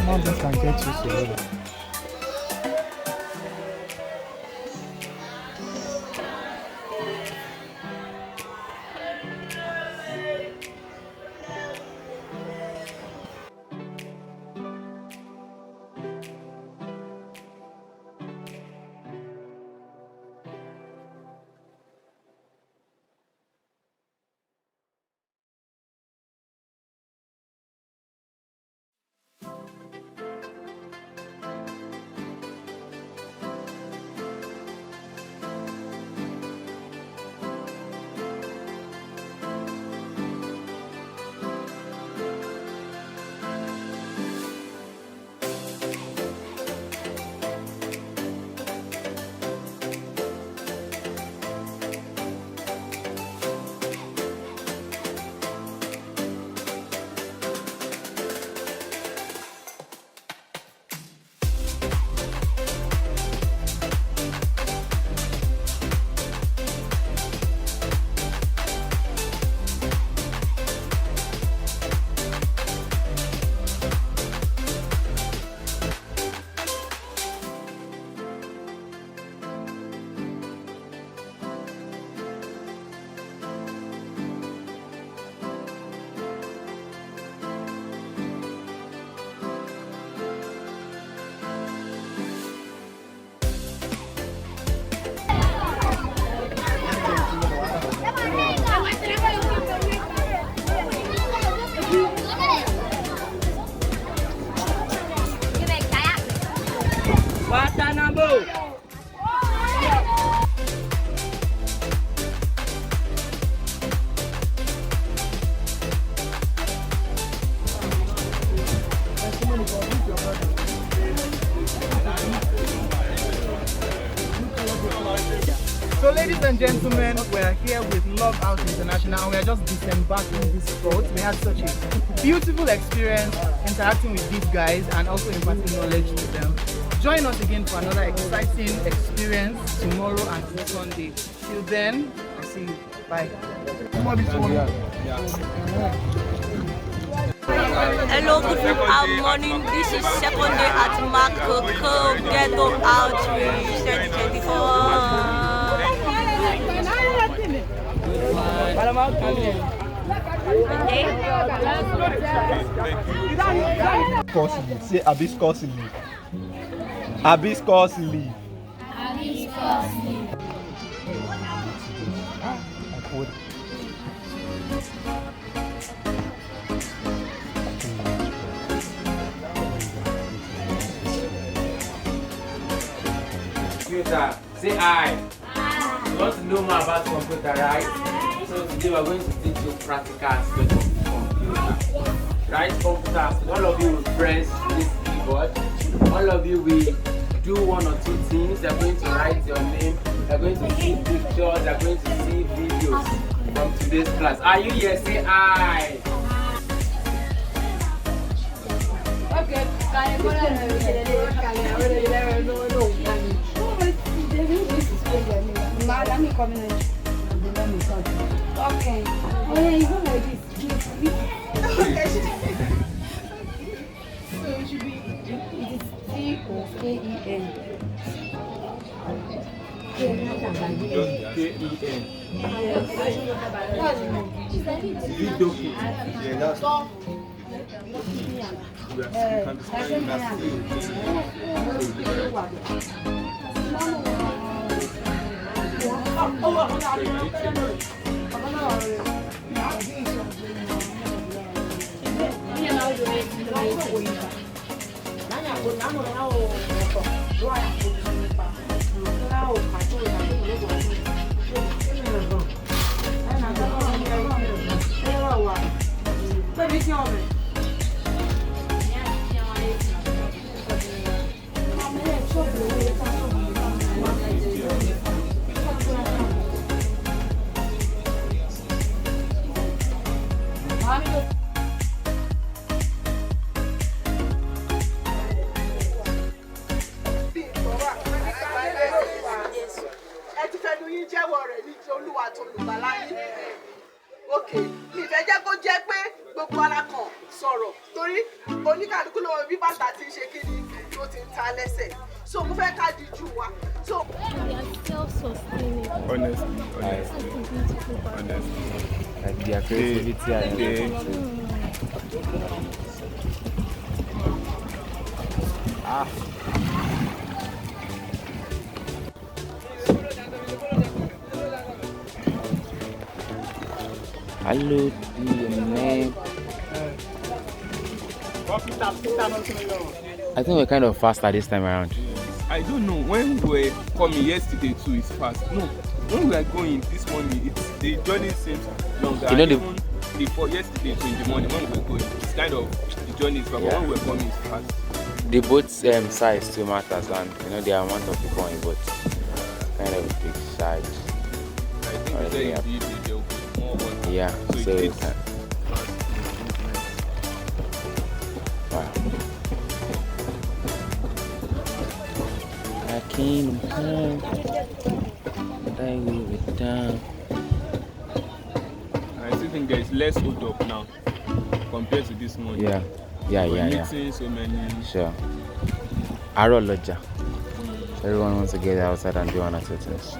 Mountains can get you so. So ladies and gentlemen, we're here with House Int'l and we are just disembarking this spot. We had such a beautiful experience interacting with these guys and also imparting knowledge to them. Join us again for another exciting experience tomorrow and Sunday. Till then, I'll see you. Bye. Hello, good morning. This is second day at Makoko Ghetto Outreach 2024. Say hibiscus leaf. Hibiscus leaf. Hibiscus leaf. Computer, say I. You want to know more about computer, right? So today we are going to teach you practical aspects of computer. Right, computer, all of you will press this keyboard. all of you will do one or two things. You're going to write your name, you're going to see pictures, you're going to see videos from today's class. Are you here? Say aye. Okay. Let me come in. Okay. Oh yeah, you go like this. So it should be. It is C-O-K-E-N. K-E-N. Video kit. Yeah, that's Okay, mi fẹ́ jẹ́ kó jẹ́ pé gbogbo ara kan sọ̀rọ̀ torí oníkàlùkù lọ́wọ́ bí bàtà ti ń ṣe kí ni tó ti ń ta lẹ́sẹ̀. So mo fẹ́ ká díjú wa. So We are self-sustaining. honestly. That's the beautiful part. Like their creativity and Hello, man. I think we're kind of faster this time around. I don't know. When we were coming yesterday too, it's fast. No, when we were going this morning, the journey seems longer. You know even before yesterday too in the morning when we were going, it's kind of the journey is fast. But when we were coming, it's fast. The boat's size too matters, and the amount of people on the boat. Kind of big size. I think they say there will be more water. Yeah, so it's it's wow. I came home, I leave it down. I still think there is less hold up now compared to this morning. Yeah. Meeting so many. Sure. Aroloja. Everyone wants to get outside and do one or two things.